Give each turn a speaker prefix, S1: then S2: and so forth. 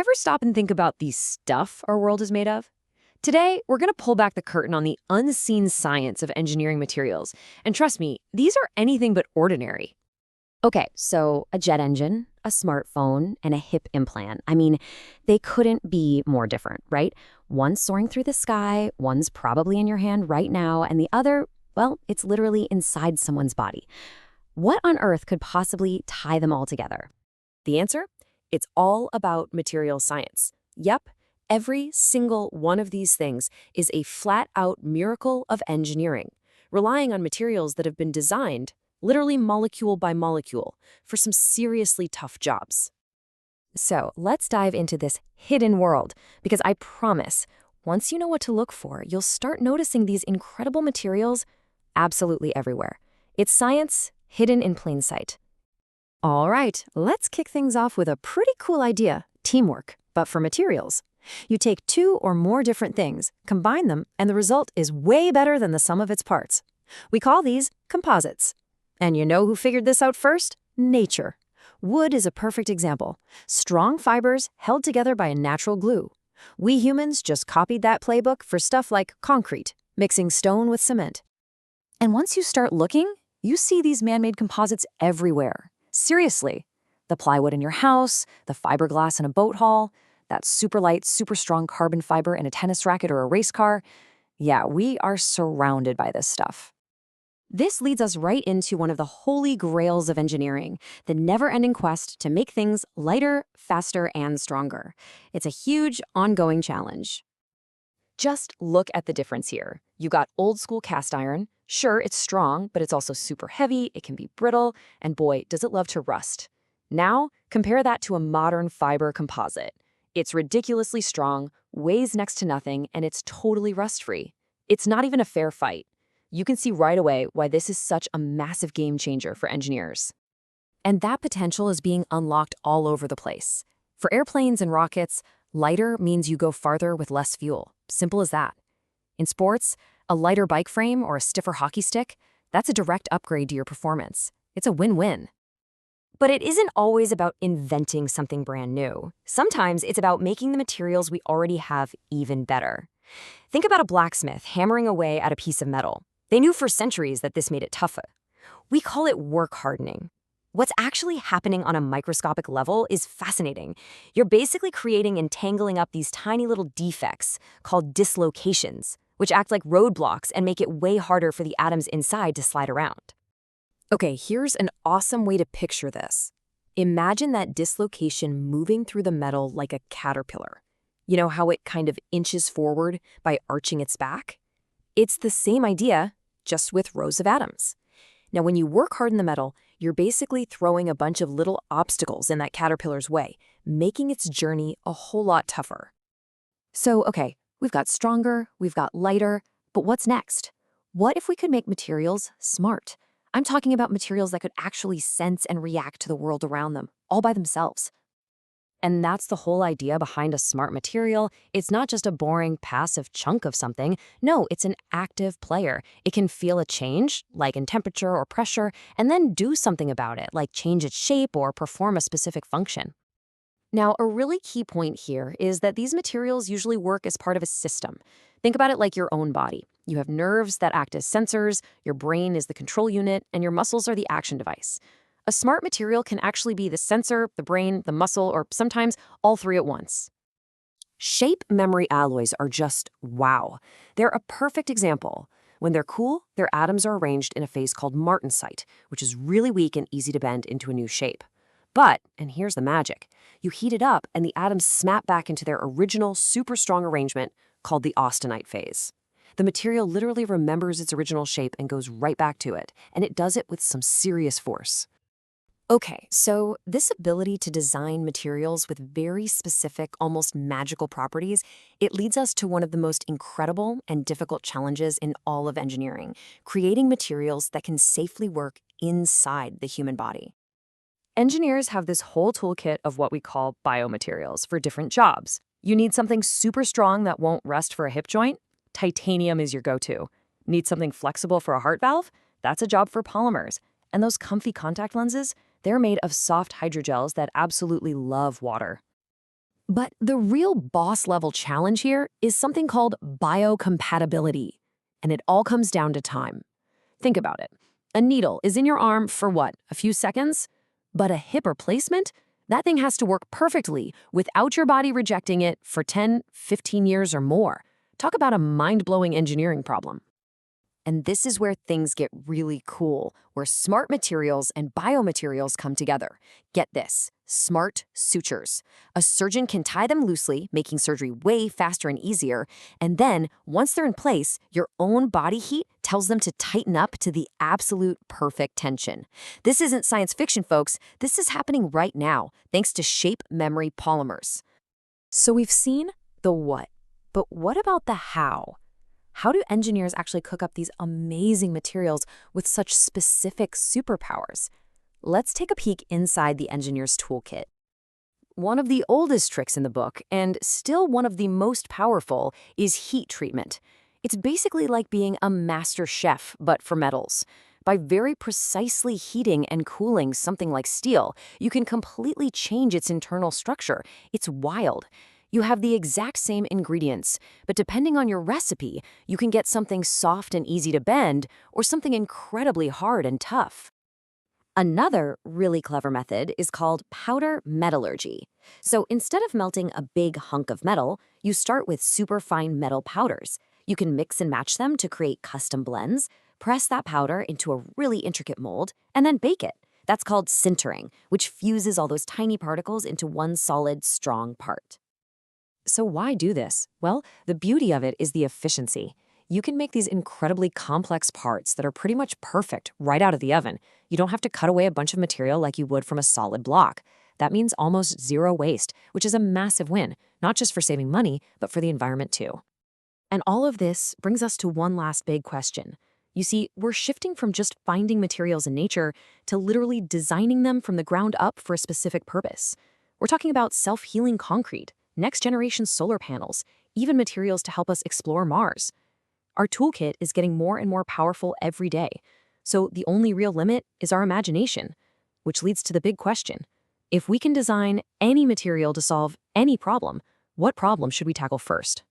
S1: Ever stop and think about the stuff our world is made of? Today, we're going to pull back the curtain on the unseen science of engineering materials. And trust me, these are anything but ordinary. Okay, so a jet engine, a smartphone, and a hip implant. I mean, they couldn't be more different, right? One's soaring through the sky, one's probably in your hand right now, and the other, well, it's literally inside someone's body. What on earth could possibly tie them all together? The answer? It's all about material science. Yep, every single one of these things is a flat-out miracle of engineering, relying on materials that have been designed, literally molecule by molecule, for some seriously tough jobs. So let's dive into this hidden world, because I promise, once you know what to look for, you'll start noticing these incredible materials absolutely everywhere. It's science hidden in plain sight. All right, let's kick things off with a pretty cool idea, teamwork, but for materials. You take two or more different things, combine them, and the result is way better than the sum of its parts. We call these composites. And you know who figured this out first? Nature. Wood is a perfect example. Strong fibers held together by a natural glue. We humans just copied that playbook for stuff like concrete, mixing stone with cement. And once you start looking, you see these man-made composites everywhere. Seriously, the plywood in your house, the fiberglass in a boat hull, that super light, super strong carbon fiber in a tennis racket or a race car. Yeah, we are surrounded by this stuff. This leads us right into one of the holy grails of engineering, the never-ending quest to make things lighter, faster, and stronger. It's a huge, ongoing challenge. Just look at the difference here. You got old-school cast iron. Sure, it's strong, but it's also super heavy, it can be brittle, and boy, does it love to rust. Now, compare that to a modern fiber composite. It's ridiculously strong, weighs next to nothing, and it's totally rust-free. It's not even a fair fight. You can see right away why this is such a massive game changer for engineers. And that potential is being unlocked all over the place. For airplanes and rockets, lighter means you go farther with less fuel. Simple as that. In sports, a lighter bike frame or a stiffer hockey stick, that's a direct upgrade to your performance. It's a win-win. But it isn't always about inventing something brand new. Sometimes it's about making the materials we already have even better. Think about a blacksmith hammering away at a piece of metal. They knew for centuries that this made it tougher. We call it work hardening. What's actually happening on a microscopic level is fascinating. You're basically creating and tangling up these tiny little defects called dislocations, which act like roadblocks and make it way harder for the atoms inside to slide around. Okay, here's an awesome way to picture this. Imagine that dislocation moving through the metal like a caterpillar. You know how it kind of inches forward by arching its back? It's the same idea, just with rows of atoms. Now, when you work harden the metal, you're basically throwing a bunch of little obstacles in that caterpillar's way, making its journey a whole lot tougher. So, okay, we've got stronger, we've got lighter, but what's next? What if we could make materials smart? I'm talking about materials that could actually sense and react to the world around them, all by themselves. And that's the whole idea behind a smart material. It's not just a boring, passive chunk of something. No, it's an active player. It can feel a change, like in temperature or pressure, and then do something about it, like change its shape or perform a specific function. Now, a really key point here is that these materials usually work as part of a system. Think about it like your own body. You have nerves that act as sensors, your brain is the control unit, and your muscles are the action device. A smart material can actually be the sensor, the brain, the muscle, or sometimes all three at once. Shape memory alloys are just wow. They're a perfect example. When they're cool, their atoms are arranged in a phase called martensite, which is really weak and easy to bend into a new shape. But, and here's the magic, you heat it up and the atoms snap back into their original super strong arrangement called the austenite phase. The material literally remembers its original shape and goes right back to it, and it does it with some serious force. Okay, so this ability to design materials with very specific, almost magical properties, it leads us to one of the most incredible and difficult challenges in all of engineering, creating materials that can safely work inside the human body. Engineers have this whole toolkit of what we call biomaterials for different jobs. You need something super strong that won't rust for a hip joint? Titanium is your go-to. Need something flexible for a heart valve? That's a job for polymers. And those comfy contact lenses? They're made of soft hydrogels that absolutely love water. But the real boss-level challenge here is something called biocompatibility, and it all comes down to time. Think about it. A needle is in your arm for what, a few seconds? But a hip replacement? That thing has to work perfectly without your body rejecting it for 10, 15 years or more. Talk about a mind-blowing engineering problem. And this is where things get really cool, where smart materials and biomaterials come together. Get this, smart sutures. A surgeon can tie them loosely, making surgery way faster and easier, and then, once they're in place, your own body heat tells them to tighten up to the absolute perfect tension. This isn't science fiction, folks. This is happening right now, thanks to shape memory polymers. So we've seen the what, but what about the how? How do engineers actually cook up these amazing materials with such specific superpowers? Let's take a peek inside the engineer's toolkit. One of the oldest tricks in the book, and still one of the most powerful, is heat treatment. It's basically like being a master chef, but for metals. By very precisely heating and cooling something like steel, you can completely change its internal structure. It's wild. You have the exact same ingredients, but depending on your recipe, you can get something soft and easy to bend or something incredibly hard and tough. Another really clever method is called powder metallurgy. So instead of melting a big hunk of metal, you start with superfine metal powders. You can mix and match them to create custom blends, press that powder into a really intricate mold, and then bake it. That's called sintering, which fuses all those tiny particles into one solid, strong part. So why do this? Well, the beauty of it is the efficiency. You can make these incredibly complex parts that are pretty much perfect right out of the oven. You don't have to cut away a bunch of material like you would from a solid block. That means almost zero waste, which is a massive win, not just for saving money, but for the environment too. And all of this brings us to one last big question. You see, we're shifting from just finding materials in nature to literally designing them from the ground up for a specific purpose. We're talking about self-healing concrete, next-generation solar panels, even materials to help us explore Mars. Our toolkit is getting more and more powerful every day, so the only real limit is our imagination, which leads to the big question. If we can design any material to solve any problem, what problem should we tackle first?